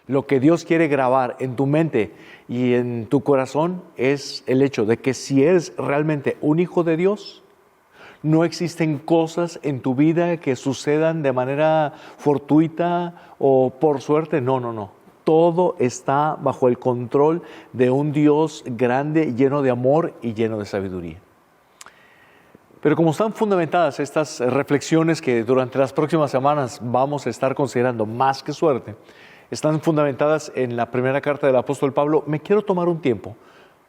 Lo que Dios quiere grabar en tu mente y en tu corazón es el hecho de que si eres realmente un hijo de Dios, no existen cosas en tu vida que sucedan de manera fortuita o por suerte. No, no, no. Todo está bajo el control de un Dios grande, lleno de amor y lleno de sabiduría. Pero como están fundamentadas estas reflexiones que durante las próximas semanas vamos a estar considerando más que suerte, están fundamentadas en la primera carta del apóstol Pablo, me quiero tomar un tiempo,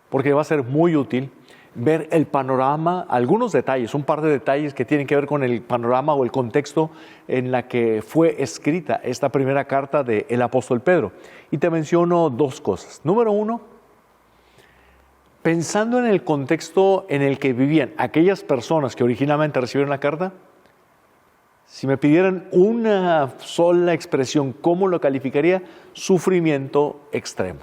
porque va a ser muy útil ver el panorama, algunos detalles, un par de detalles que tienen que ver con el panorama o el contexto en la que fue escrita esta primera carta del apóstol Pedro. Y te menciono dos cosas. Número uno, pensando en el contexto en el que vivían aquellas personas que originalmente recibieron la carta, si me pidieran una sola expresión, ¿cómo lo calificaría? Sufrimiento extremo.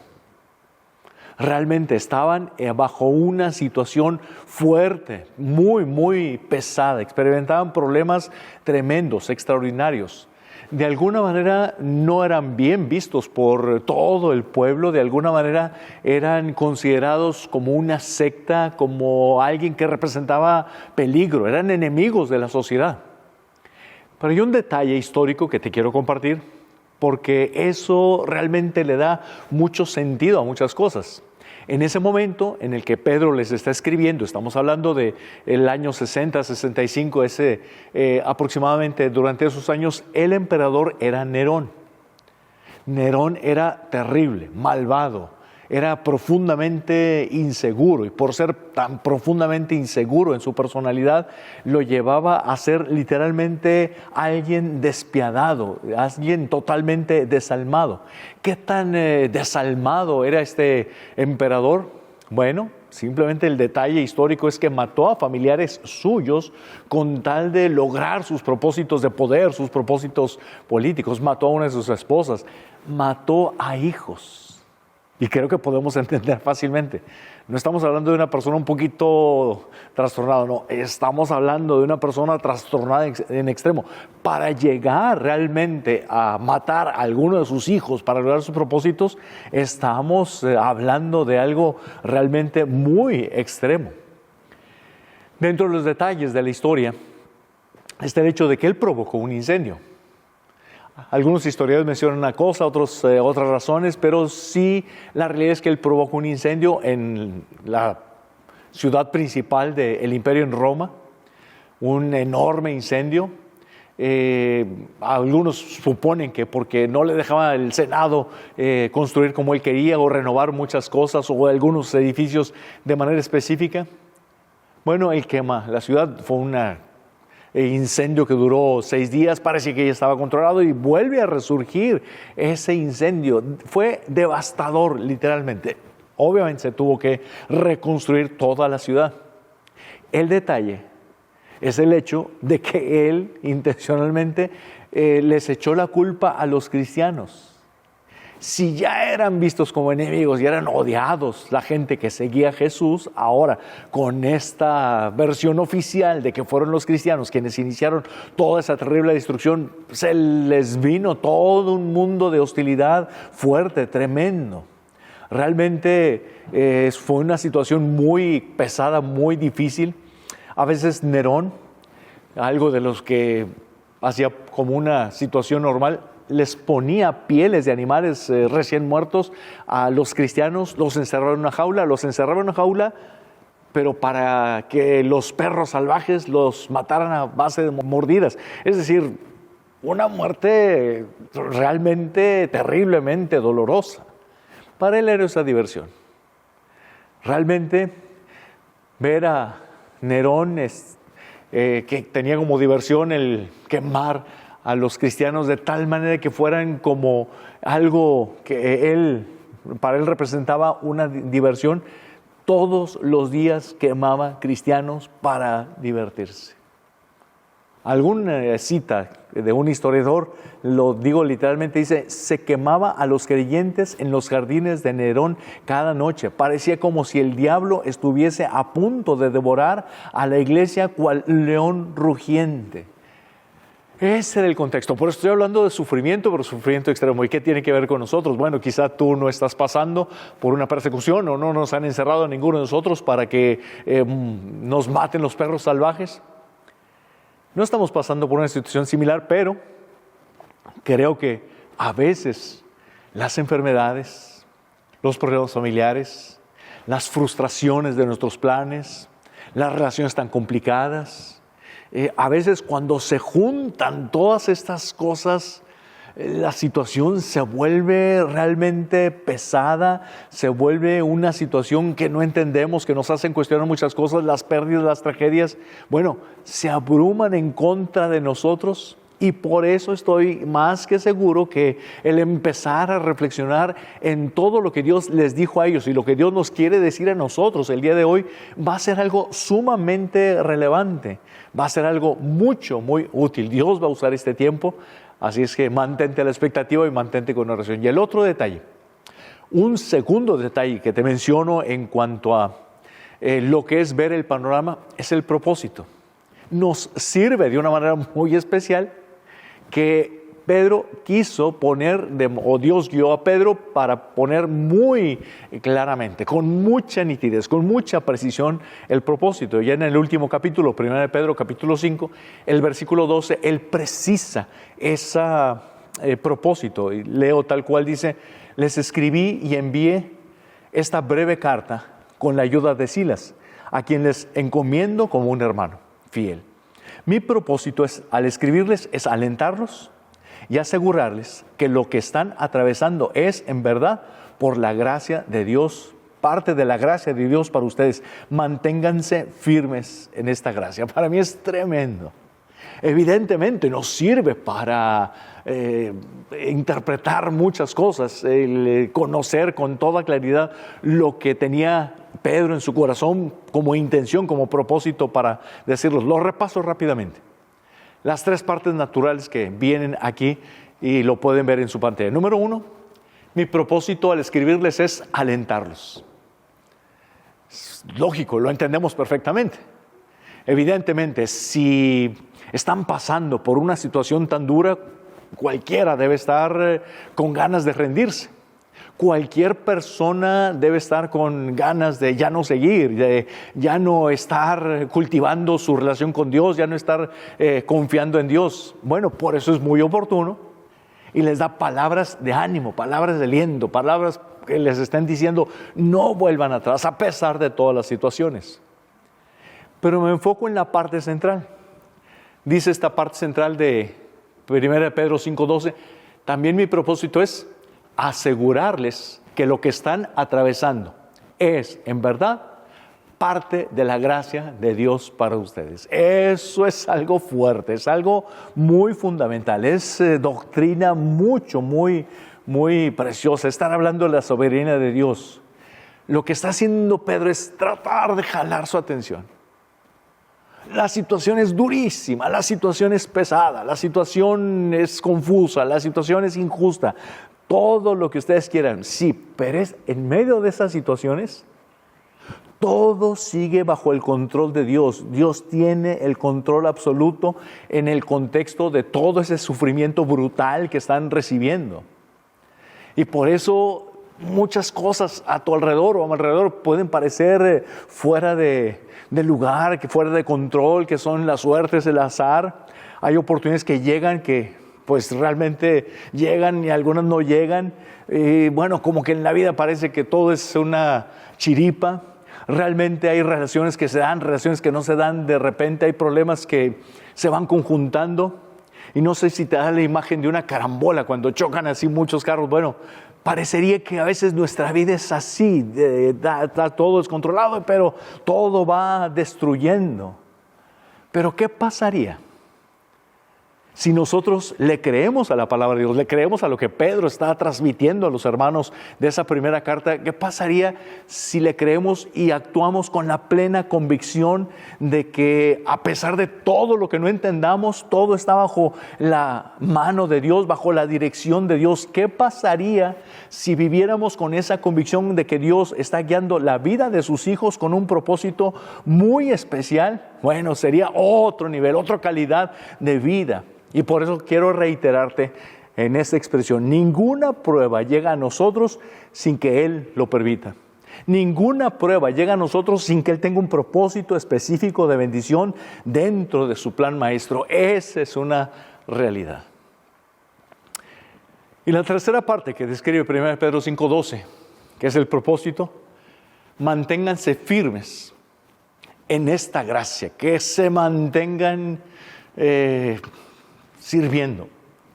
Realmente estaban bajo una situación fuerte, muy, muy pesada, experimentaban problemas tremendos, extraordinarios. De alguna manera no eran bien vistos por todo el pueblo, de alguna manera eran considerados como una secta, como alguien que representaba peligro, eran enemigos de la sociedad. Pero hay un detalle histórico que te quiero compartir, porque eso realmente le da mucho sentido a muchas cosas. En ese momento en el que Pedro les está escribiendo, estamos hablando del año 60, 65, aproximadamente durante esos años, el emperador era Nerón. Nerón era terrible, malvado, era profundamente inseguro, y por ser tan profundamente inseguro en su personalidad, lo llevaba a ser literalmente alguien despiadado, alguien totalmente desalmado. ¿Qué tan desalmado era este emperador? Bueno, simplemente el detalle histórico es que mató a familiares suyos con tal de lograr sus propósitos de poder, sus propósitos políticos. Mató a una de sus esposas, mató a hijos. Y creo que podemos entender fácilmente. No estamos hablando de una persona un poquito trastornada, no. Estamos hablando de una persona trastornada en extremo. Para llegar realmente a matar a alguno de sus hijos, para lograr sus propósitos, estamos hablando de algo realmente muy extremo. Dentro de los detalles de la historia está el hecho de que él provocó un incendio. Algunos historiadores mencionan una cosa, otros otras razones, pero sí la realidad es que él provocó un incendio en la ciudad principal del imperio en Roma, un enorme incendio. Algunos suponen que porque no le dejaba el Senado construir como él quería o renovar muchas cosas o algunos edificios de manera específica. Bueno, él quema la ciudad, fue un incendio que duró 6 días, parece que ya estaba controlado y vuelve a resurgir ese incendio. Fue devastador, literalmente. Obviamente se tuvo que reconstruir toda la ciudad. El detalle es el hecho de que él intencionalmente les echó la culpa a los cristianos. Si ya eran vistos como enemigos y eran odiados la gente que seguía a Jesús, ahora con esta versión oficial de que fueron los cristianos quienes iniciaron toda esa terrible destrucción, se les vino todo un mundo de hostilidad fuerte, tremendo. Realmente fue una situación muy pesada, muy difícil. A veces Nerón, algo de los que hacía como una situación normal, les ponía pieles de animales recién muertos a los cristianos, los encerraba en una jaula, pero para que los perros salvajes los mataran a base de mordidas. Es decir, una muerte realmente terriblemente dolorosa. Para él era esa diversión. Realmente ver a Nerón que tenía como diversión el quemar a los cristianos de tal manera que fueran como algo que para él representaba una diversión. Todos los días quemaba cristianos para divertirse. Alguna cita de un historiador, lo digo literalmente, dice: se quemaba a los creyentes en los jardines de Nerón cada noche. Parecía como si el diablo estuviese a punto de devorar a la iglesia cual león rugiente. Ese era el contexto. Por eso estoy hablando de sufrimiento, pero sufrimiento extremo. ¿Y qué tiene que ver con nosotros? Bueno, quizá tú no estás pasando por una persecución o no nos han encerrado a ninguno de nosotros para que nos maten los perros salvajes. No estamos pasando por una situación similar, pero creo que a veces las enfermedades, los problemas familiares, las frustraciones de nuestros planes, las relaciones tan complicadas, a veces cuando se juntan todas estas cosas, la situación se vuelve realmente pesada, se vuelve una situación que no entendemos, que nos hacen cuestionar muchas cosas, las pérdidas, las tragedias, bueno, se abruman en contra de nosotros. Y por eso estoy más que seguro que el empezar a reflexionar en todo lo que Dios les dijo a ellos y lo que Dios nos quiere decir a nosotros el día de hoy va a ser algo sumamente relevante, va a ser algo muy útil. Dios va a usar este tiempo, así es que mantente a la expectativa y mantente con oración. Y el otro detalle, un segundo detalle que te menciono en cuanto a lo que es ver el panorama, es el propósito. Nos sirve de una manera muy especial que Pedro quiso poner, o Dios guió a Pedro para poner muy claramente, con mucha nitidez, con mucha precisión el propósito. Ya en el último capítulo, 1 de Pedro, capítulo 5, el versículo 12, él precisa ese propósito. Y leo tal cual dice: les escribí y envié esta breve carta con la ayuda de Silas, a quien les encomiendo como un hermano fiel. Mi propósito al escribirles es alentarlos y asegurarles que lo que están atravesando es, en verdad, por la gracia de Dios, parte de la gracia de Dios para ustedes. Manténganse firmes en esta gracia. Para mí es tremendo. Evidentemente nos sirve para interpretar muchas cosas, conocer con toda claridad lo que tenía Pedro en su corazón como intención, como propósito para decirlos. Lo repaso rápidamente. Las tres partes naturales que vienen aquí y lo pueden ver en su pantalla. Número 1, mi propósito al escribirles es alentarlos. Es lógico, lo entendemos perfectamente. Evidentemente, si están pasando por una situación tan dura, cualquiera debe estar con ganas de rendirse. Cualquier persona debe estar con ganas de ya no seguir, de ya no estar cultivando su relación con Dios, ya no estar confiando en Dios. Bueno, por eso es muy oportuno y les da palabras de ánimo, palabras de aliento, palabras que les estén diciendo no vuelvan atrás a pesar de todas las situaciones. Pero me enfoco en la parte central. Dice esta parte central de 1 Pedro 5:12, también mi propósito es asegurarles que lo que están atravesando es, en verdad, parte de la gracia de Dios para ustedes. Eso es algo fuerte, es algo muy fundamental, es doctrina muy preciosa, estar hablando de la soberanía de Dios. Lo que está haciendo Pedro es tratar de jalar su atención. La situación es durísima, la situación es pesada, la situación es confusa, la situación es injusta. Todo lo que ustedes quieran, sí, pero es en medio de esas situaciones, todo sigue bajo el control de Dios. Dios tiene el control absoluto en el contexto de todo ese sufrimiento brutal que están recibiendo. Y por eso muchas cosas a tu alrededor o a mi alrededor pueden parecer fuera de lugar, que fuera de control, que son las suertes, el azar. Hay oportunidades que llegan que pues realmente llegan y algunas no llegan. Bueno, como que en la vida parece que todo es una chiripa. Realmente hay relaciones que se dan, relaciones que no se dan. De repente hay problemas que se van conjuntando. Y no sé si te da la imagen de una carambola cuando chocan así muchos carros. Bueno, parecería que a veces nuestra vida es así, está todo descontrolado, pero todo va destruyendo. Pero ¿qué pasaría si nosotros le creemos a la palabra de Dios, le creemos a lo que Pedro está transmitiendo a los hermanos de esa primera carta? ¿Qué pasaría si le creemos y actuamos con la plena convicción de que a pesar de todo lo que no entendamos, todo está bajo la mano de Dios, bajo la dirección de Dios? ¿Qué pasaría si viviéramos con esa convicción de que Dios está guiando la vida de sus hijos con un propósito muy especial? Bueno, sería otro nivel, otra calidad de vida. Y por eso quiero reiterarte en esta expresión: ninguna prueba llega a nosotros sin que Él lo permita. Ninguna prueba llega a nosotros sin que Él tenga un propósito específico de bendición dentro de su plan maestro. Esa es una realidad. Y la tercera parte que describe 1 Pedro 5:12, que es el propósito: manténganse firmes en esta gracia, que se mantengan sirviendo.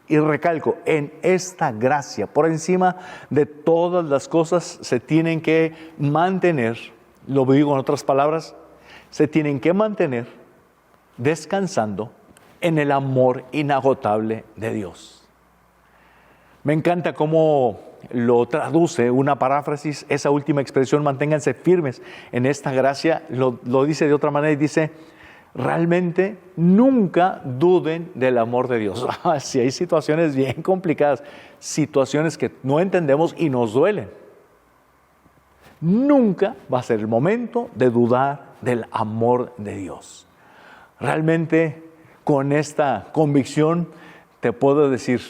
Y recalco, en esta gracia, por encima de todas las cosas, se tienen que mantener, lo digo en otras palabras, se tienen que mantener descansando en el amor inagotable de Dios. Me encanta cómo lo traduce una paráfrasis, esa última expresión: manténganse firmes en esta gracia. Lo dice de otra manera y dice: realmente nunca duden del amor de Dios. Si hay situaciones bien complicadas, situaciones que no entendemos y nos duelen, nunca va a ser el momento de dudar del amor de Dios. Realmente, con esta convicción te puedo decir,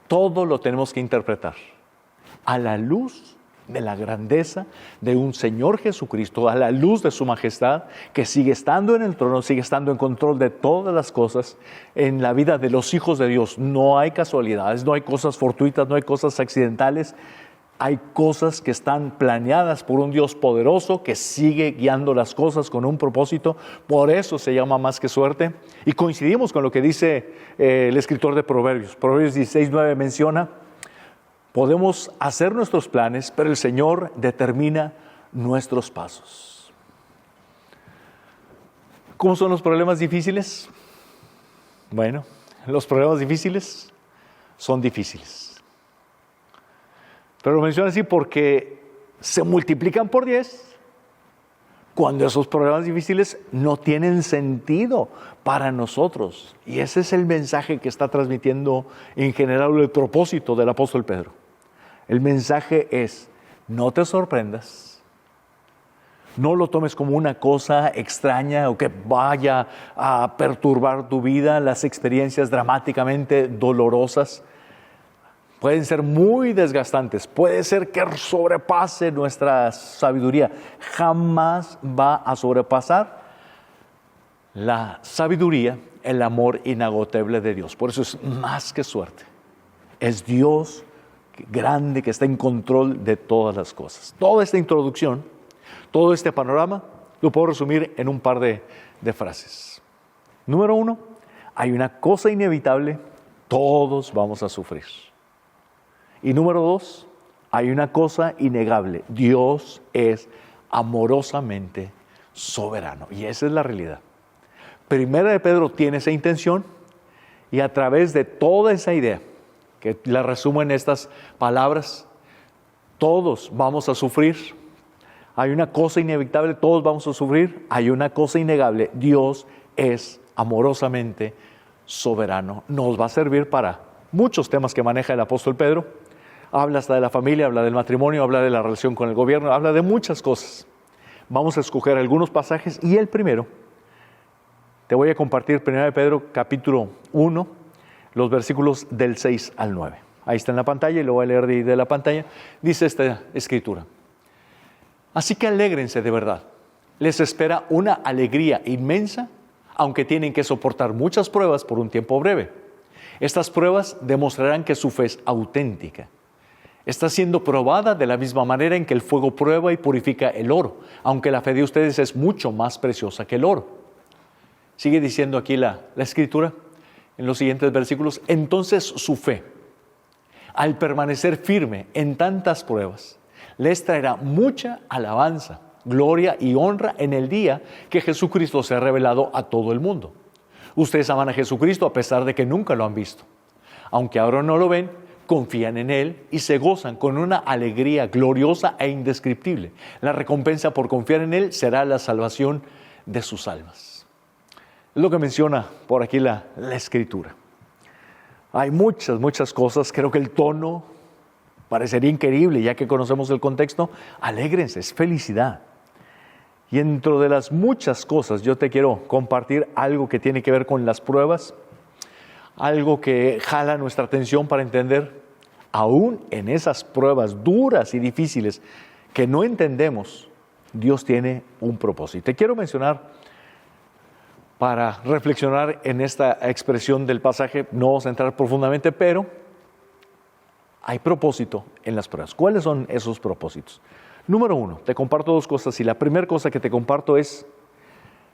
todo lo tenemos que interpretar a la luz de la grandeza de un Señor Jesucristo, a la luz de su majestad, que sigue estando en el trono, sigue estando en control de todas las cosas en la vida de los hijos de Dios. No hay casualidades, no hay cosas fortuitas, no hay cosas accidentales. Hay cosas que están planeadas por un Dios poderoso que sigue guiando las cosas con un propósito. Por eso se llama más que suerte. Y coincidimos con lo que dice el escritor de Proverbios. Proverbios 16:9 menciona: podemos hacer nuestros planes, pero el Señor determina nuestros pasos. ¿Cómo son los problemas difíciles? Bueno, los problemas difíciles son difíciles. Pero lo menciono así porque se multiplican por 10 cuando esos problemas difíciles no tienen sentido para nosotros. Y ese es el mensaje que está transmitiendo en general el propósito del apóstol Pedro. El mensaje es: no te sorprendas, no lo tomes como una cosa extraña o que vaya a perturbar tu vida. Las experiencias dramáticamente dolorosas pueden ser muy desgastantes, puede ser que sobrepase nuestra sabiduría. Jamás va a sobrepasar la sabiduría, el amor inagotable de Dios. Por eso es más que suerte. Es Dios grande que está en control de todas las cosas. Toda esta introducción, todo este panorama, lo puedo resumir en un par de frases. Número 1, hay una cosa inevitable: todos vamos a sufrir. Y número 2, hay una cosa innegable: Dios es amorosamente soberano. Y esa es la realidad. Primera de Pedro tiene esa intención, y a través de toda esa idea, que la resumo en estas palabras: todos vamos a sufrir. Hay una cosa inevitable: todos vamos a sufrir. Hay una cosa innegable: Dios es amorosamente soberano. Nos va a servir para muchos temas que maneja el apóstol Pedro. Habla hasta de la familia, habla del matrimonio, habla de la relación con el gobierno, habla de muchas cosas. Vamos a escoger algunos pasajes, y el primero, te voy a compartir 1 Pedro capítulo 1, los versículos del 6 al 9. Ahí está en la pantalla y lo voy a leer de la pantalla. Dice esta escritura: así que alégrense de verdad. Les espera una alegría inmensa, aunque tienen que soportar muchas pruebas por un tiempo breve. Estas pruebas demostrarán que su fe es auténtica. Está siendo probada de la misma manera en que el fuego prueba y purifica el oro, aunque la fe de ustedes es mucho más preciosa que el oro. Sigue diciendo aquí la escritura en los siguientes versículos: entonces su fe, al permanecer firme en tantas pruebas, les traerá mucha alabanza, gloria y honra en el día que Jesucristo se ha revelado a todo el mundo. Ustedes aman a Jesucristo a pesar de que nunca lo han visto. Aunque ahora no lo ven, confían en Él y se gozan con una alegría gloriosa e indescriptible. La recompensa por confiar en Él será la salvación de sus almas. Es lo que menciona por aquí la Escritura. Hay muchas cosas. Creo que el tono parecería increíble, ya que conocemos el contexto. Alégrense, es felicidad. Y dentro de las muchas cosas, yo te quiero compartir algo que tiene que ver con las pruebas. algo que jala nuestra atención para entender, aún en esas pruebas duras y difíciles que no entendemos, Dios tiene un propósito. Te quiero mencionar, para reflexionar en esta expresión del pasaje, no vamos a entrar profundamente, pero hay propósito en las pruebas. ¿Cuáles son esos propósitos? Número 1, te comparto 2 cosas y la primera cosa que te comparto es: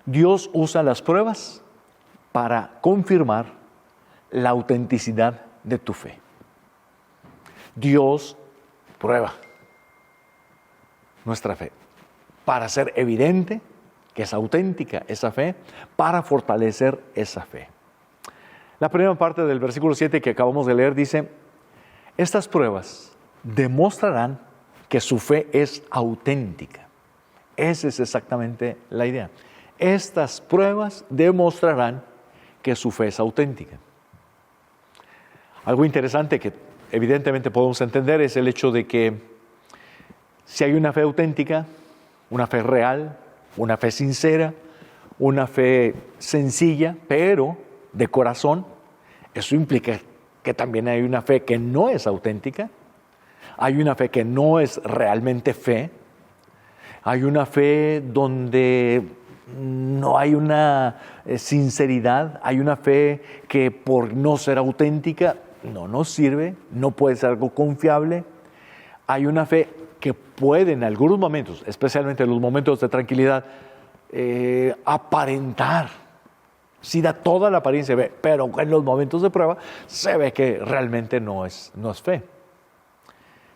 Dios usa las pruebas para confirmar la autenticidad de tu fe. Dios prueba nuestra fe para hacer evidente que es auténtica esa fe, para fortalecer esa fe. La primera parte del versículo 7 que acabamos de leer dice: estas pruebas demostrarán que su fe es auténtica. Esa es exactamente la idea. Estas pruebas demostrarán que su fe es auténtica. Algo interesante que evidentemente podemos entender es el hecho de que si hay una fe auténtica, una fe real, una fe sincera, una fe sencilla, pero de corazón, eso implica que también hay una fe que no es auténtica, hay una fe que no es realmente fe, hay una fe donde no hay una sinceridad, hay una fe que por no ser auténtica no nos sirve, no puede ser algo confiable. Hay una fe que puede en algunos momentos, especialmente en los momentos de tranquilidad, aparentar. Sí da toda la apariencia, pero en los momentos de prueba se ve que realmente no es fe.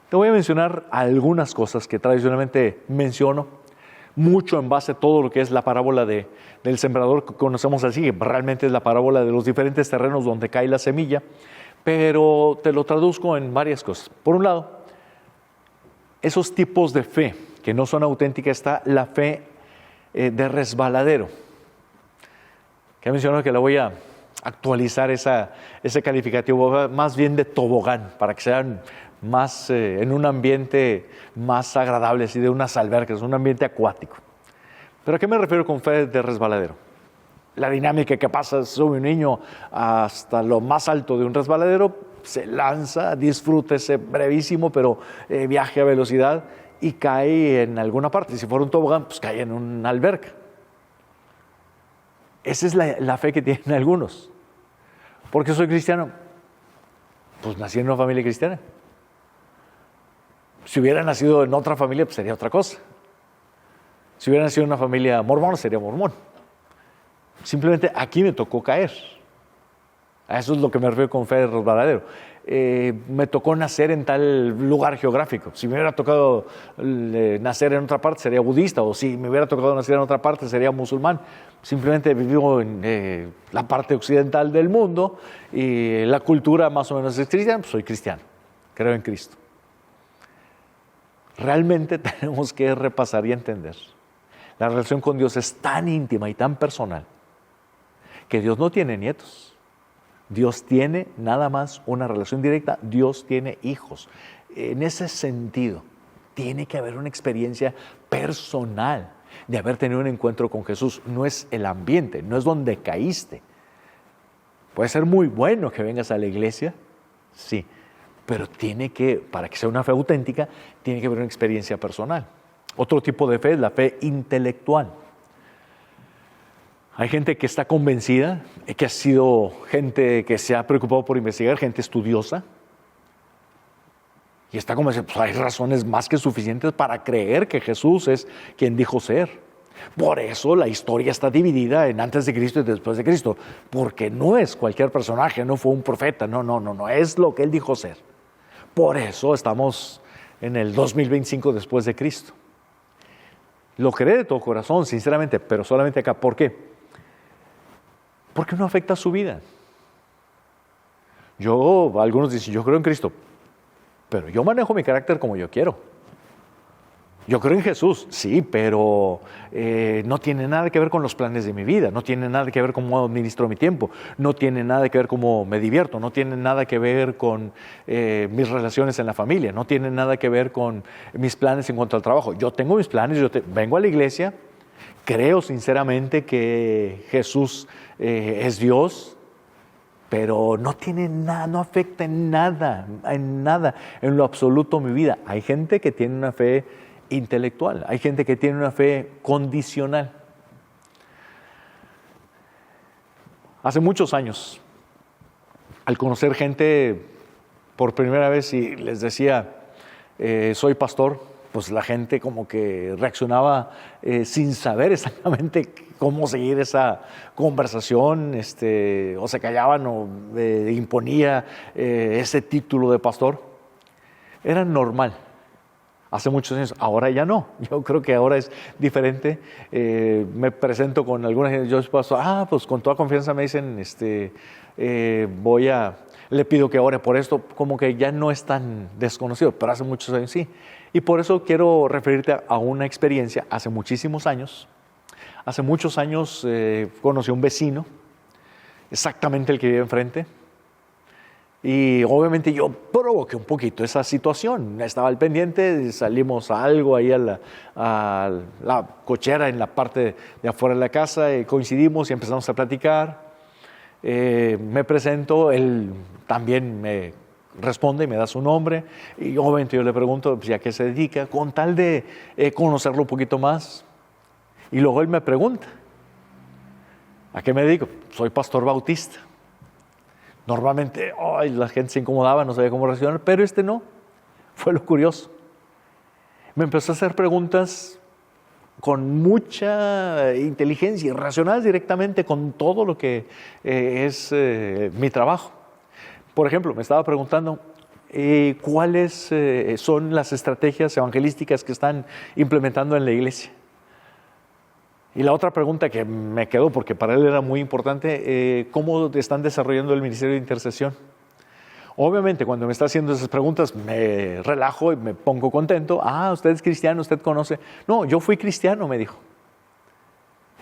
Te voy a mencionar algunas cosas que tradicionalmente menciono, mucho en base a todo lo que es la parábola del sembrador que conocemos así, que realmente es la parábola de los diferentes terrenos donde cae la semilla, pero te lo traduzco en varias cosas. Por un lado, esos tipos de fe que no son auténticas, está la fe de resbaladero, que he mencionado que la voy a actualizar ese calificativo, más bien de tobogán, para que sean más en un ambiente más agradable, así de unas albercas, un ambiente acuático. ¿Pero a qué me refiero con fe de resbaladero? La dinámica que pasa, sube un niño hasta lo más alto de un resbaladero, se lanza, disfruta ese brevísimo pero viaje a velocidad y cae en alguna parte. Si fuera un tobogán, pues cae en una alberca. Esa es la fe que tienen algunos. ¿Por qué soy cristiano? Pues nací en una familia cristiana. Si hubiera nacido en otra familia, pues sería otra cosa. Si hubiera nacido en una familia mormón, sería mormón. Simplemente aquí me tocó caer. A eso es lo que me refiero con fe de resbaladero. Me tocó nacer en tal lugar geográfico. Si me hubiera tocado nacer en otra parte, sería budista. O si me hubiera tocado nacer en otra parte, sería musulmán. Simplemente vivo en la parte occidental del mundo y la cultura más o menos es cristiana, pues soy cristiano. Creo en Cristo. Realmente tenemos que repasar y entender. La relación con Dios es tan íntima y tan personal que Dios no tiene nietos. Dios tiene nada más una relación directa. Dios tiene hijos. En ese sentido, tiene que haber una experiencia personal de haber tenido un encuentro con Jesús. No es el ambiente, no es donde caíste. Puede ser muy bueno que vengas a la iglesia, sí, pero para que sea una fe auténtica, tiene que haber una experiencia personal. Otro tipo de fe es la fe intelectual. Hay gente que está convencida, que ha sido gente que se ha preocupado por investigar, gente estudiosa, y está convencida, pues hay razones más que suficientes para creer que Jesús es quien dijo ser. Por eso la historia está dividida en antes de Cristo y después de Cristo, porque no es cualquier personaje, no fue un profeta, no, es lo que él dijo ser. Por eso estamos en el 2025 después de Cristo. Lo cree de todo corazón, sinceramente, pero solamente acá. ¿Por qué? Porque no afecta a su vida. Algunos dicen, yo creo en Cristo, pero yo manejo mi carácter como yo quiero. Yo creo en Jesús, sí, pero no tiene nada que ver con los planes de mi vida, no tiene nada que ver con cómo administro mi tiempo, no tiene nada que ver cómo me divierto, no tiene nada que ver con mis relaciones en la familia, no tiene nada que ver con mis planes en cuanto al trabajo. Yo tengo mis planes, vengo a la iglesia, creo sinceramente que Jesús es Dios, pero no tiene nada, no afecta en nada, en lo absoluto mi vida. Hay gente que tiene una fe intelectual, hay gente que tiene una fe condicional. Hace muchos años, al conocer gente por primera vez y les decía, soy pastor, pues la gente como que reaccionaba sin saber exactamente cómo seguir esa conversación, o se callaban o imponía ese título de pastor. Era normal. Hace muchos años, ahora ya no. Yo creo que ahora es diferente. Me presento con alguna gente, yo paso, pues con toda confianza me dicen, le pido que ore por esto, como que ya no es tan desconocido, pero hace muchos años sí. Y por eso quiero referirte a una experiencia hace muchísimos años. Hace muchos años conocí a un vecino, exactamente el que vive enfrente. Y obviamente yo provoqué un poquito esa situación. Estaba al pendiente, salimos a algo ahí a la cochera en la parte de afuera de la casa, coincidimos y empezamos a platicar. Me presento, él también me responde y me da su nombre. Y obviamente yo le pregunto pues, ¿a qué se dedica? Con tal de conocerlo un poquito más. Y luego él me pregunta, ¿a qué me dedico? Soy pastor bautista. Normalmente la gente se incomodaba, no sabía cómo reaccionar, pero no. Fue lo curioso. Me empezó a hacer preguntas con mucha inteligencia y relacionadas directamente con todo lo que es mi trabajo. Por ejemplo, me estaba preguntando cuáles son las estrategias evangelísticas que están implementando en la iglesia. Y la otra pregunta que me quedó, porque para él era muy importante, ¿cómo están desarrollando el ministerio de intercesión? Obviamente, cuando me está haciendo esas preguntas, me relajo y me pongo contento. ¿Usted es cristiano? ¿Usted conoce? No, yo fui cristiano, me dijo.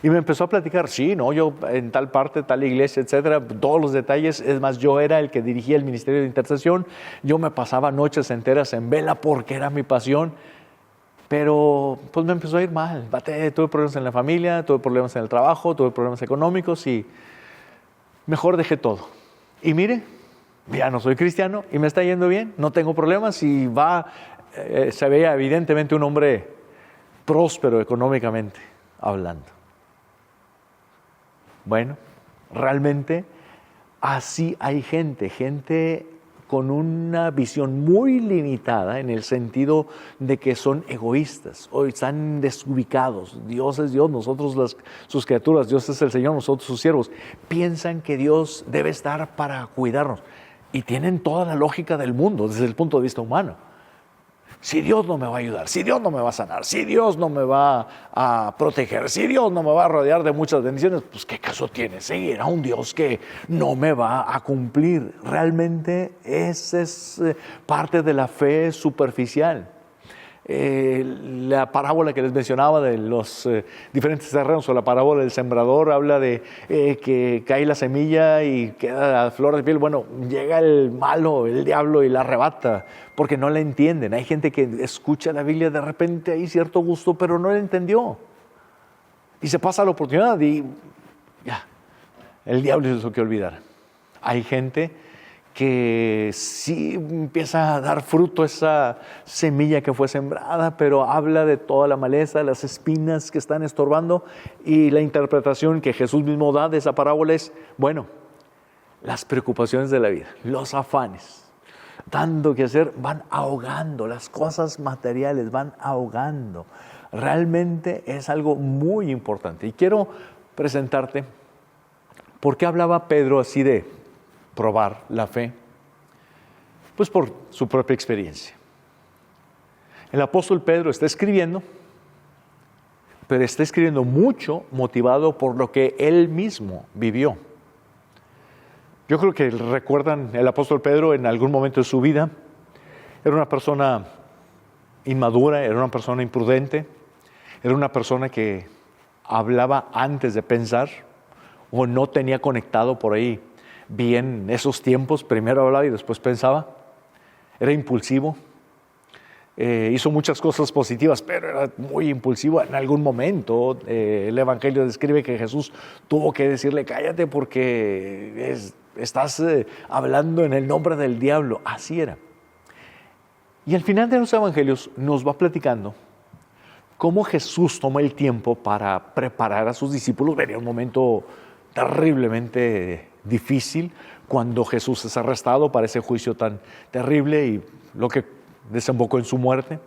Y me empezó a platicar, sí, no, yo en tal parte, tal iglesia, etcétera, todos los detalles. Es más, yo era el que dirigía el ministerio de intercesión. Yo me pasaba noches enteras en vela porque era mi pasión. Pero pues me empezó a ir mal, tuve problemas en la familia, tuve problemas en el trabajo, tuve problemas económicos y mejor dejé todo. Y mire, ya no soy cristiano y me está yendo bien, no tengo problemas y se veía evidentemente un hombre próspero económicamente hablando. Bueno, realmente así hay gente con una visión muy limitada en el sentido de que son egoístas o están desubicados. Dios es Dios, nosotros sus criaturas, Dios es el Señor, nosotros sus siervos. Piensan que Dios debe estar para cuidarnos y tienen toda la lógica del mundo desde el punto de vista humano. Si Dios no me va a ayudar, si Dios no me va a sanar, si Dios no me va a proteger, si Dios no me va a rodear de muchas bendiciones, pues ¿qué caso tiene seguir a un Dios que no me va a cumplir? Realmente esa es parte de la fe superficial. La parábola que les mencionaba de los diferentes terrenos o la parábola del sembrador habla de que cae la semilla y queda a flor de piel. Bueno, llega el malo, el diablo y la arrebata porque no la entienden. Hay gente que escucha la Biblia, de repente hay cierto gusto, pero no la entendió y se pasa la oportunidad y ya, el diablo hizo que olvidar. Hay gente que sí empieza a dar fruto esa semilla que fue sembrada, pero habla de toda la maleza, las espinas que están estorbando, y la interpretación que Jesús mismo da de esa parábola es, bueno, las preocupaciones de la vida, los afanes, tanto que hacer, van ahogando, las cosas materiales van ahogando. Realmente es algo muy importante. Y quiero presentarte por qué hablaba Pedro así de probar la fe. Pues por su propia experiencia. El apóstol Pedro está escribiendo, pero está escribiendo mucho motivado por lo que él mismo vivió. Yo creo que recuerdan el apóstol Pedro en algún momento de su vida. Era una persona inmadura, era una persona imprudente, era una persona que hablaba antes de pensar o no tenía conectado por ahí bien esos tiempos. Primero hablaba y después pensaba. Era impulsivo. hizo muchas cosas positivas, pero era muy impulsivo. En algún momento el Evangelio describe que Jesús tuvo que decirle: cállate porque estás hablando en el nombre del diablo. Así era. Y al final de los Evangelios nos va platicando cómo Jesús toma el tiempo para preparar a sus discípulos. Venía un momento terriblemente difícil cuando Jesús es arrestado para ese juicio tan terrible y lo que desembocó en su muerte.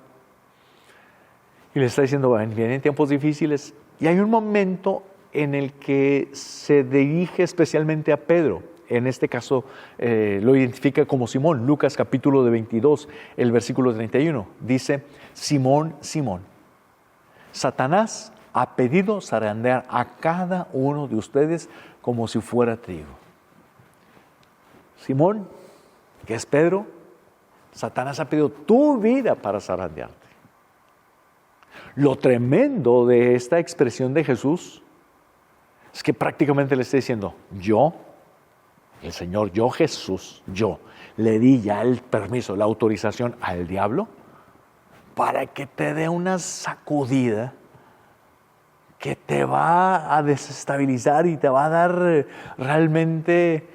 Y le está diciendo: vienen tiempos difíciles. Y hay un momento en el que se dirige especialmente a Pedro. En este caso lo identifica como Simón. Lucas capítulo 22, el versículo 31. Dice: Simón, Simón, Satanás ha pedido zarandear a cada uno de ustedes como si fuera trigo. Simón, que es Pedro, Satanás ha pedido tu vida para zarandearte. Lo tremendo de esta expresión de Jesús es que prácticamente le está diciendo: yo, el Señor, yo Jesús, yo le di ya el permiso, la autorización al diablo para que te dé una sacudida que te va a desestabilizar y te va a dar realmente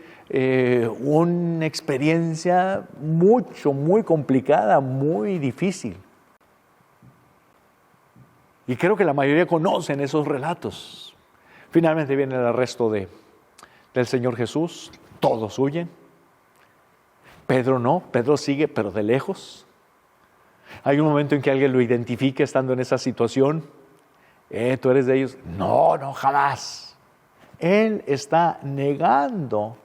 una experiencia muy complicada, muy difícil. Y creo que la mayoría conocen esos relatos. Finalmente viene el arresto del Señor Jesús. Todos huyen. Pedro no, Pedro sigue, pero de lejos. Hay un momento en que alguien lo identifica estando en esa situación. ¿Tú eres de ellos? No, jamás. Él está negando.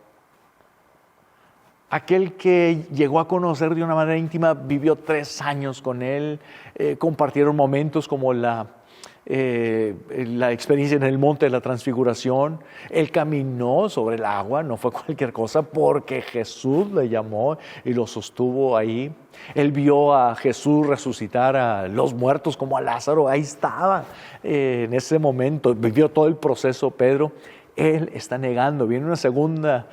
Aquel que llegó a conocer de una manera íntima, vivió 3 años con él, compartieron momentos como la experiencia en el monte de la transfiguración. Él caminó sobre el agua, no fue cualquier cosa, porque Jesús le llamó y lo sostuvo ahí. Él vio a Jesús resucitar a los muertos como a Lázaro, ahí estaba en ese momento, vivió todo el proceso Pedro. Él está negando. Viene una segunda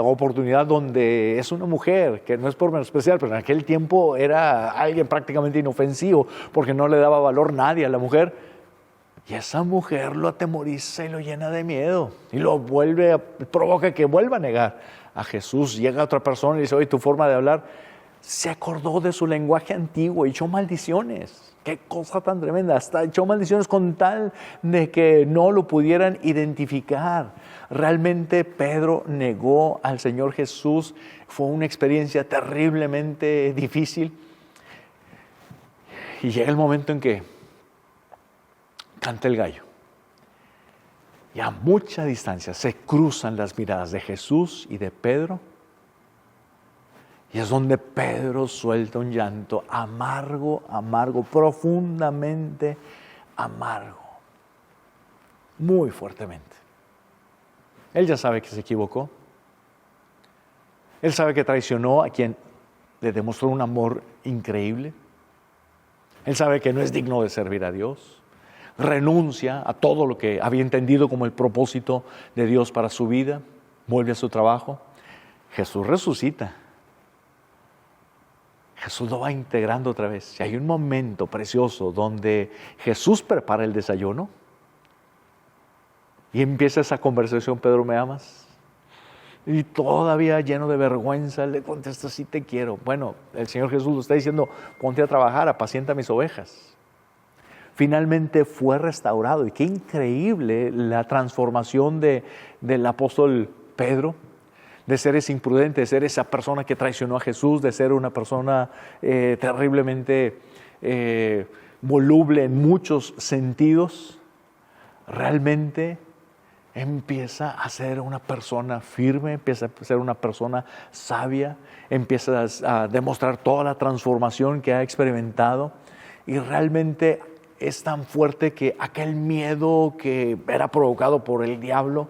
oportunidad donde es una mujer, que no es por menospreciar, pero en aquel tiempo era alguien prácticamente inofensivo, porque no le daba valor nadie a la mujer. Y esa mujer lo atemoriza y lo llena de miedo. Y lo provoca que vuelva a negar a Jesús. Llega otra persona y dice: oye, tu forma de hablar. Se acordó de su lenguaje antiguo y echó maldiciones. Qué cosa tan tremenda. Hasta echó maldiciones con tal de que no lo pudieran identificar. Realmente Pedro negó al Señor Jesús. Fue una experiencia terriblemente difícil. Y llega el momento en que canta el gallo. Y a mucha distancia se cruzan las miradas de Jesús y de Pedro. Y es donde Pedro suelta un llanto amargo, profundamente amargo, muy fuertemente. Él ya sabe que se equivocó. Él sabe que traicionó a quien le demostró un amor increíble. Él sabe que no es digno de servir a Dios. Renuncia a todo lo que había entendido como el propósito de Dios para su vida. Vuelve a su trabajo. Jesús resucita. Jesús lo va integrando otra vez. Y hay un momento precioso donde Jesús prepara el desayuno y empieza esa conversación: Pedro, ¿me amas? Y todavía lleno de vergüenza le contesta: sí te quiero. Bueno, el Señor Jesús lo está diciendo: ponte a trabajar, apacienta mis ovejas. Finalmente fue restaurado. Y qué increíble la transformación del apóstol Pedro. De ser ese imprudente, de ser esa persona que traicionó a Jesús, de ser una persona terriblemente voluble en muchos sentidos, realmente empieza a ser una persona firme, empieza a ser una persona sabia, empieza a demostrar toda la transformación que ha experimentado, y realmente es tan fuerte que aquel miedo que era provocado por el diablo,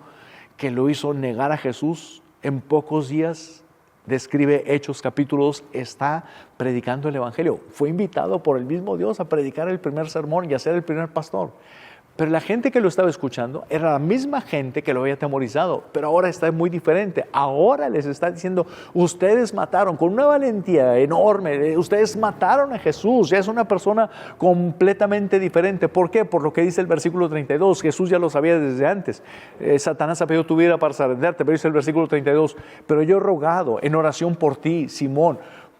que lo hizo negar a Jesús, en pocos días, describe Hechos capítulo 2, está predicando el Evangelio. Fue invitado por el mismo Dios a predicar el primer sermón y a ser el primer pastor. Pero la gente que lo estaba escuchando era la misma gente que lo había atemorizado, pero ahora está muy diferente. Ahora les está diciendo, ustedes mataron con una valentía enorme, ustedes mataron a Jesús, ya es una persona completamente diferente. ¿Por qué? Por lo que dice el versículo 32, Jesús ya lo sabía desde antes. Satanás ha pedido tu vida para sorprenderte, pero dice el versículo 32, pero yo he rogado en oración por ti, Simón,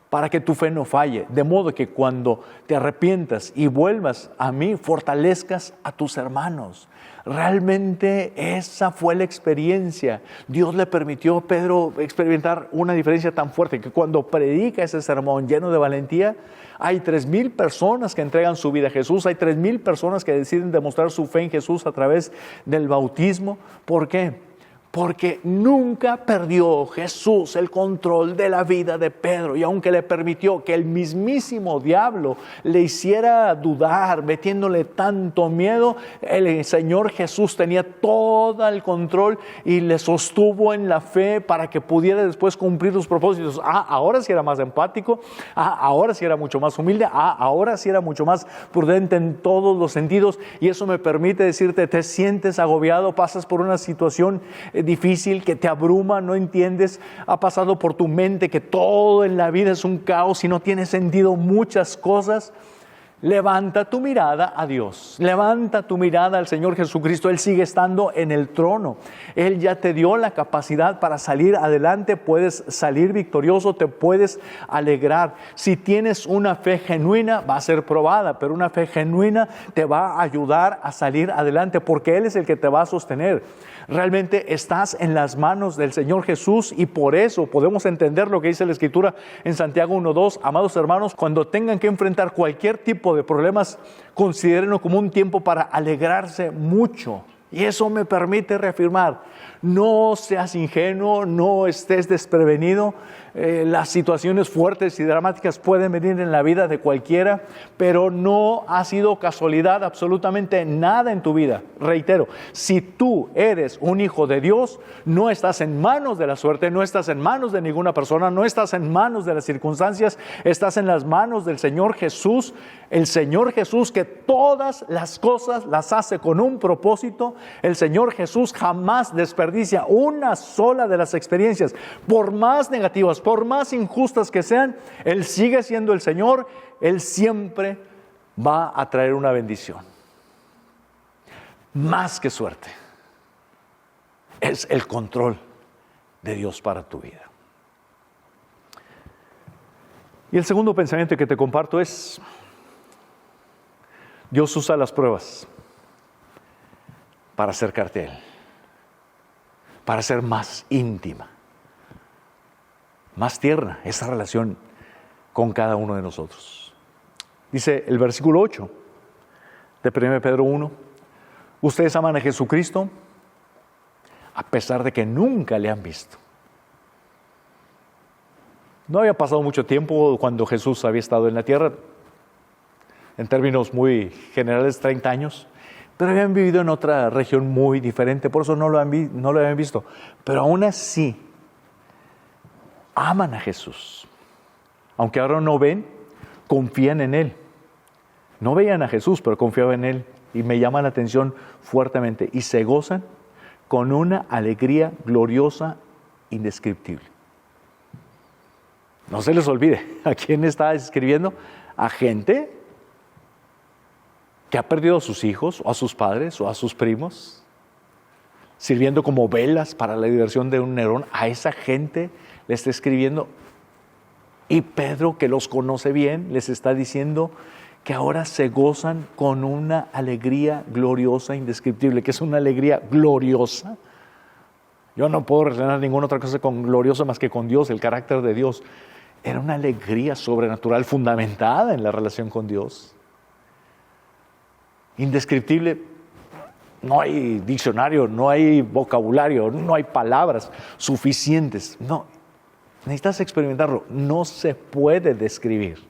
para que tu fe no falle, de modo que cuando te arrepientas y vuelvas a mí, fortalezcas a tus hermanos. Realmente esa fue la experiencia. Dios le permitió a Pedro experimentar una diferencia tan fuerte que cuando predica ese sermón lleno de valentía, hay 3,000 personas que entregan su vida a Jesús, hay 3,000 personas que deciden demostrar su fe en Jesús a través del bautismo. ¿Por qué? Porque nunca perdió Jesús el control de la vida de Pedro, y aunque le permitió que el mismísimo diablo le hiciera dudar, metiéndole tanto miedo, el Señor Jesús tenía todo el control y le sostuvo en la fe para que pudiera después cumplir los propósitos. Ahora sí era más empático, ahora sí era mucho más humilde, ahora sí era mucho más prudente en todos los sentidos, y eso me permite decirte, te sientes agobiado, pasas por una situación difícil que te abruma, no entiendes, ha pasado por tu mente que todo en la vida es un caos y no tiene sentido muchas cosas. Levanta tu mirada a Dios, levanta tu mirada al Señor Jesucristo. Él sigue estando en el trono. Él ya te dio la capacidad para salir adelante, puedes salir victorioso, te puedes alegrar. Si tienes una fe genuina, va a ser probada, pero una fe genuina te va a ayudar a salir adelante, porque Él es el que te va a sostener. Realmente estás en las manos del Señor Jesús, y por eso podemos entender lo que dice la Escritura en Santiago 1:2. Amados hermanos, cuando tengan que enfrentar cualquier tipo de problemas, considérenlo como un tiempo para alegrarse mucho. Y eso me permite reafirmar, no seas ingenuo, no estés desprevenido. Las situaciones fuertes y dramáticas pueden venir en la vida de cualquiera, pero no ha sido casualidad absolutamente nada en tu vida. Reitero, si tú eres un hijo de Dios, no estás en manos de la suerte, no estás en manos de ninguna persona, no estás en manos de las circunstancias, estás en las manos del Señor Jesús, el Señor Jesús que todas las cosas las hace con un propósito. El Señor Jesús jamás desperdicia una sola de las experiencias, por más negativas, por más injustas que sean. Él sigue siendo el Señor. Él siempre va a traer una bendición. Más que suerte, es el control de Dios para tu vida. Y el segundo pensamiento que te comparto es, Dios usa las pruebas para acercarte a Él, para ser más íntima, más tierna esa relación con cada uno de nosotros. Dice el versículo 8 de 1 Pedro 1, ustedes aman a Jesucristo a pesar de que nunca le han visto. No había pasado mucho tiempo cuando Jesús había estado en la tierra, en términos muy generales 30 años, pero habían vivido en otra región muy diferente, por eso no lo habían visto. Pero aún así, aman a Jesús. Aunque ahora no ven, confían en Él. No veían a Jesús, pero confiaban en Él. Y me llama la atención fuertemente. Y se gozan con una alegría gloriosa, indescriptible. No se les olvide, ¿a quién está escribiendo? A gente que ha perdido a sus hijos, o a sus padres, o a sus primos, sirviendo como velas para la diversión de un Nerón. A esa gente le está escribiendo. Y Pedro, que los conoce bien, les está diciendo que ahora se gozan con una alegría gloriosa, indescriptible. ¿Qué es una alegría gloriosa? Yo no puedo relacionar ninguna otra cosa con gloriosa más que con Dios, el carácter de Dios. Era una alegría sobrenatural fundamentada en la relación con Dios. Indescriptible. No hay diccionario, no hay vocabulario, no hay palabras suficientes. No, necesitas experimentarlo. No se puede describir,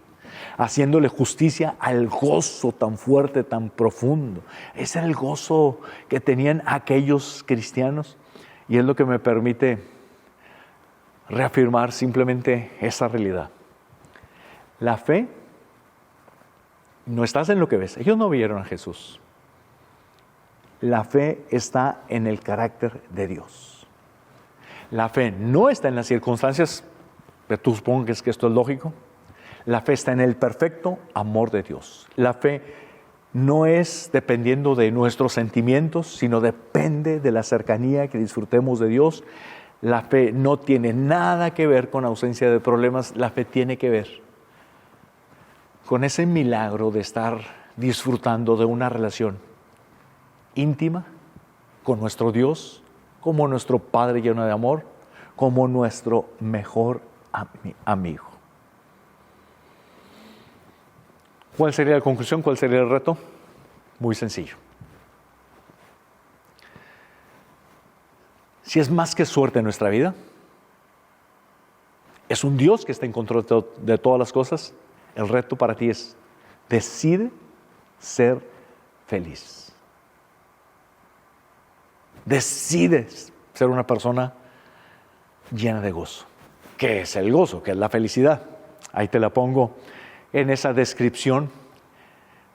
haciéndole justicia al gozo tan fuerte, tan profundo. Ese era el gozo que tenían aquellos cristianos, y es lo que me permite reafirmar simplemente esa realidad. La fe no estás en lo que ves. Ellos no vieron a Jesús, La fe está en el carácter de Dios. La fe no está en las circunstancias, pero tú supongas que esto es lógico. La fe está en el perfecto amor de Dios. La fe no es dependiendo de nuestros sentimientos, sino depende de la cercanía que disfrutemos de Dios. La fe no tiene nada que ver con ausencia de problemas. La fe tiene que ver con ese milagro de estar disfrutando de una relación íntima con nuestro Dios, como nuestro Padre lleno de amor, como nuestro mejor amigo. ¿Cuál sería la conclusión? ¿Cuál sería el reto? Muy sencillo. Si es más que suerte en nuestra vida, es un Dios que está en control de todas las cosas. El reto para ti es: decide ser feliz. Decides ser una persona llena de gozo. ¿Qué es el gozo? ¿Qué es la felicidad? Ahí te la pongo en esa descripción,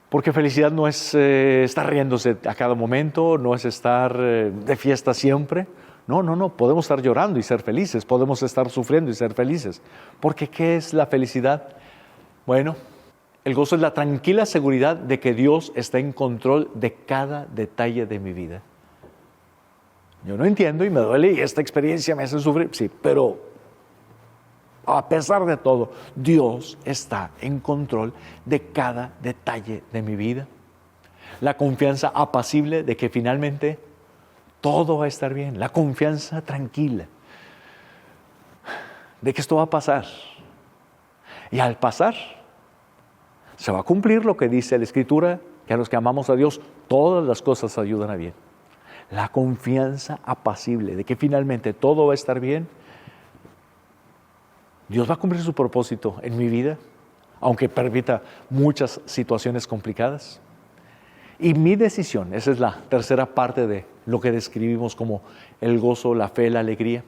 porque felicidad no es estar riéndose a cada momento, no es estar de fiesta siempre. No, podemos estar llorando y ser felices, podemos estar sufriendo y ser felices. Porque ¿qué es la felicidad? Bueno, el gozo es la tranquila seguridad de que Dios está en control de cada detalle de mi vida. Yo no entiendo y me duele y esta experiencia me hace sufrir, sí, pero a pesar de todo, Dios está en control de cada detalle de mi vida. La confianza apacible de que finalmente todo va a estar bien. La confianza tranquila de que esto va a pasar. Y al pasar, se va a cumplir lo que dice la Escritura, que a los que amamos a Dios, todas las cosas ayudan a bien. La confianza apacible de que finalmente todo va a estar bien. Dios va a cumplir su propósito en mi vida, aunque permita muchas situaciones complicadas. Y mi decisión, esa es la tercera parte de lo que describimos como el gozo, la fe, la alegría.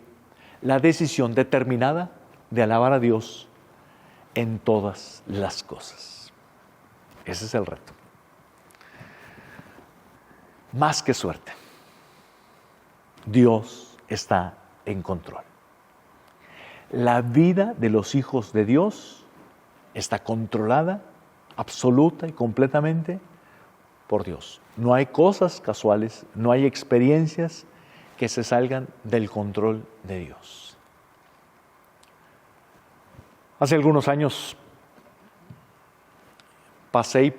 La decisión determinada de alabar a Dios en todas las cosas. Ese es el reto. Más que suerte, Dios está en control. La vida de los hijos de Dios está controlada absoluta y completamente por Dios. No hay cosas casuales, no hay experiencias que se salgan del control de Dios. Hace algunos años pasé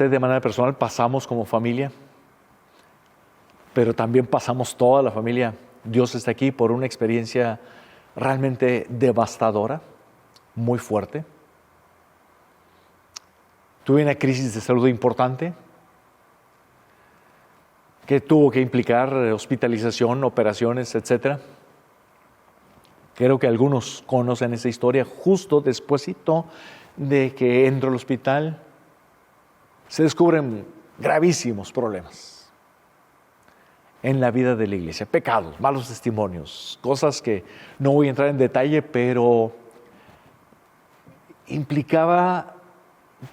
de manera personal, pasamos como familia, pero también pasamos toda la familia. Dios está aquí por una experiencia realmente devastadora, muy fuerte. Tuve una crisis de salud importante que tuvo que implicar hospitalización, operaciones, etc. Creo que algunos conocen esa historia. Justo despuesito de que entro al hospital, se descubren gravísimos problemas en la vida de la iglesia, pecados, malos testimonios, cosas que no voy a entrar en detalle, pero implicaba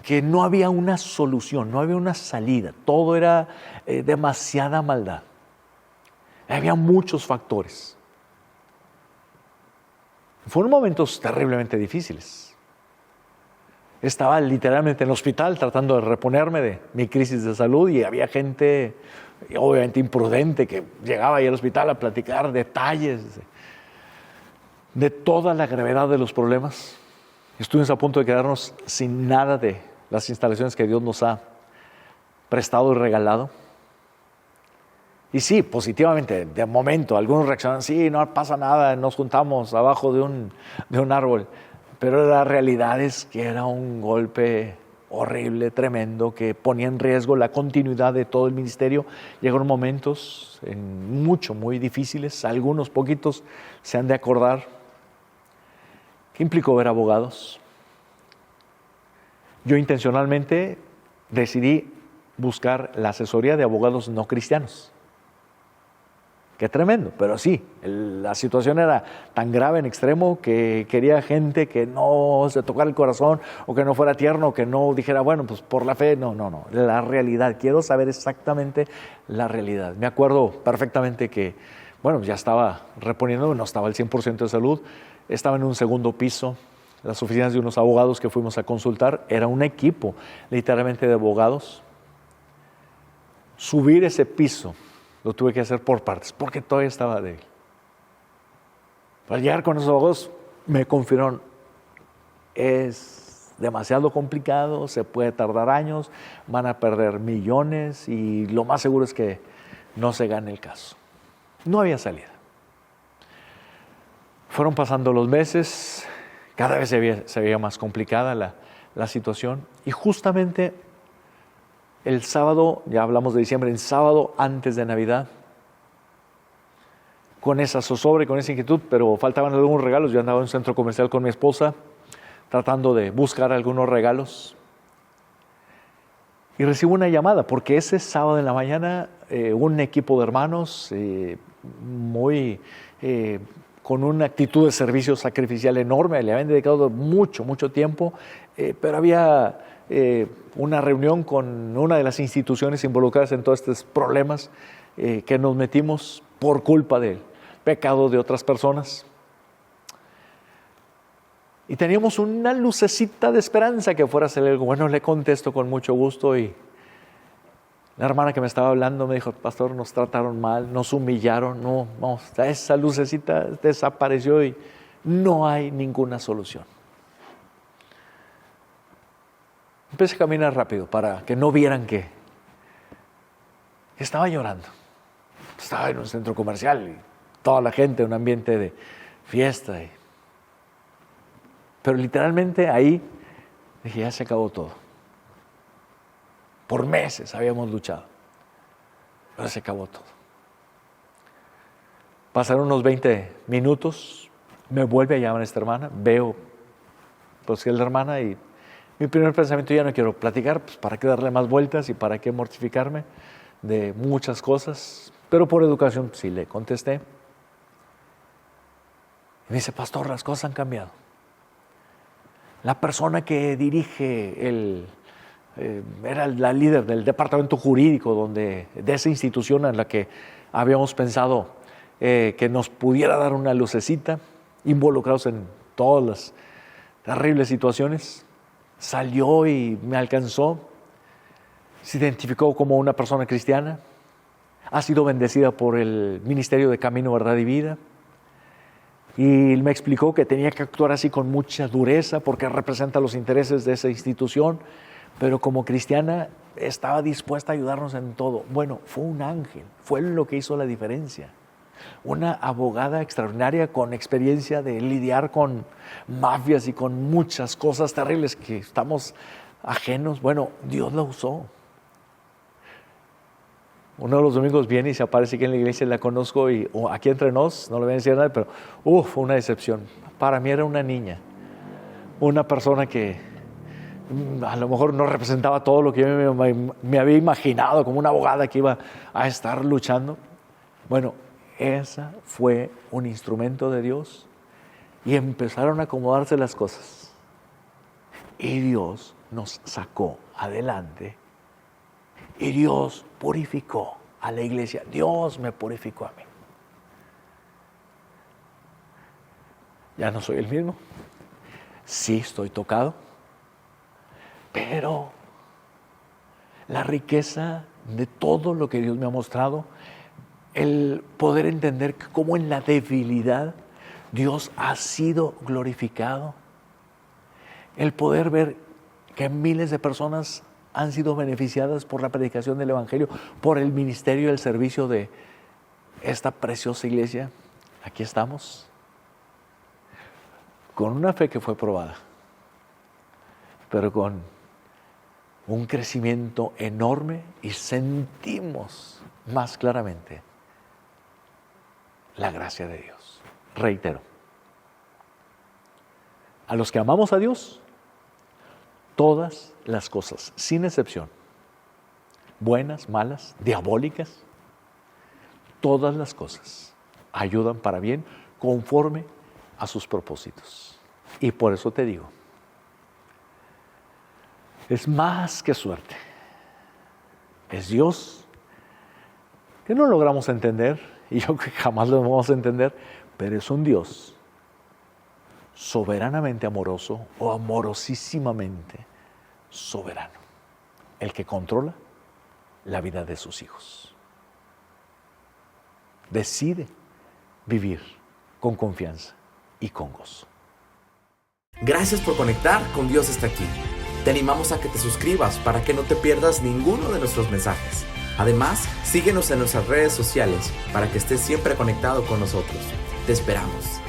que no había una solución, no había una salida, todo era demasiada maldad. Había muchos factores. Fueron momentos terriblemente difíciles. Estaba literalmente en el hospital tratando de reponerme de mi crisis de salud y había gente obviamente imprudente que llegaba ahí al hospital a platicar detalles de toda la gravedad de los problemas. Estuvimos a punto de quedarnos sin nada de las instalaciones que Dios nos ha prestado y regalado. Y sí, positivamente, de momento, algunos reaccionan, sí, no pasa nada, nos juntamos abajo de un árbol. Pero la realidad es que era un golpe horrible, tremendo, que ponía en riesgo la continuidad de todo el ministerio. Llegaron momentos muy difíciles, algunos poquitos se han de acordar. ¿Qué implicó ver abogados? Yo intencionalmente decidí buscar la asesoría de abogados no cristianos, Qué tremendo, pero sí, la situación era tan grave en extremo que quería gente que no se tocara el corazón o que no fuera tierno, o que no dijera, bueno, pues por la fe, no, la realidad, quiero saber exactamente la realidad. Me acuerdo perfectamente que, bueno, ya estaba reponiendo, no estaba al 100% de salud, estaba en un segundo piso, las oficinas de unos abogados que fuimos a consultar, era un equipo literalmente de abogados. Subir ese piso lo tuve que hacer por partes, porque todavía estaba débil. Para llegar con esos abogados, me confirmaron, es demasiado complicado, se puede tardar años, van a perder millones y lo más seguro es que no se gane el caso. No había salida. Fueron pasando los meses, cada vez se veía más complicada la situación y justamente el sábado, ya hablamos de diciembre, el sábado antes de Navidad, con esa zozobra y con esa inquietud, pero faltaban algunos regalos. Yo andaba en un centro comercial con mi esposa, tratando de buscar algunos regalos. Y recibo una llamada, porque ese sábado en la mañana, un equipo de hermanos con una actitud de servicio sacrificial enorme, le habían dedicado mucho tiempo, pero había una reunión con una de las instituciones involucradas en todos estos problemas que nos metimos por culpa del pecado de otras personas. Y teníamos una lucecita de esperanza que fuera a ser algo. Bueno, le contesto con mucho gusto y la hermana que me estaba hablando me dijo, pastor, nos trataron mal, nos humillaron, esa lucecita desapareció y no hay ninguna solución. Empecé a caminar rápido para que no vieran que estaba llorando. Estaba en un centro comercial y toda la gente, un ambiente de fiesta. Pero literalmente ahí dije, ya se acabó todo. Por meses habíamos luchado, pero se acabó todo. Pasaron unos 20 minutos, me vuelve a llamar esta hermana, veo pues que es la hermana y mi primer pensamiento, ya no quiero platicar, pues para qué darle más vueltas y para qué mortificarme de muchas cosas, pero por educación sí le contesté. Y me dice, pastor, las cosas han cambiado. La persona que dirige era la líder del departamento jurídico de esa institución en la que habíamos pensado que nos pudiera dar una lucecita, involucrados en todas las terribles situaciones. Salió y me alcanzó, se identificó como una persona cristiana, ha sido bendecida por el Ministerio de Camino, Verdad y Vida, y me explicó que tenía que actuar así con mucha dureza porque representa los intereses de esa institución, pero como cristiana estaba dispuesta a ayudarnos en todo. Bueno, fue un ángel, fue lo que hizo la diferencia. Una abogada extraordinaria con experiencia de lidiar con mafias y con muchas cosas terribles que estamos ajenos. Bueno, Dios la usó. Uno de los domingos viene y se aparece aquí en la iglesia, la conozco y aquí entre nos, no le voy a decir nada, pero fue una decepción. Para mí era una niña, una persona que a lo mejor no representaba todo lo que yo me había imaginado como una abogada que iba a estar luchando. Bueno, esa fue un instrumento de Dios y empezaron a acomodarse las cosas. Y Dios nos sacó adelante y Dios purificó a la iglesia. Dios me purificó a mí. Ya no soy el mismo. Sí estoy tocado, pero la riqueza de todo lo que Dios me ha mostrado, el poder entender que como en la debilidad Dios ha sido glorificado, el poder ver que miles de personas han sido beneficiadas por la predicación del Evangelio, por el ministerio y el servicio de esta preciosa iglesia. Aquí estamos, con una fe que fue probada, pero con un crecimiento enorme y sentimos más claramente la gracia de Dios. Reitero, a los que amamos a Dios, todas las cosas, sin excepción, buenas, malas, diabólicas, todas las cosas ayudan para bien conforme a sus propósitos. Y por eso te digo, es más que suerte. Es Dios que no logramos entender, y yo creo que jamás lo vamos a entender, pero es un Dios soberanamente amoroso o amorosísimamente soberano, el que controla la vida de sus hijos. Decide vivir con confianza y con gozo. Gracias por conectar con Dios está aquí. Te animamos a que te suscribas para que no te pierdas ninguno de nuestros mensajes. Además, síguenos en nuestras redes sociales para que estés siempre conectado con nosotros. Te esperamos.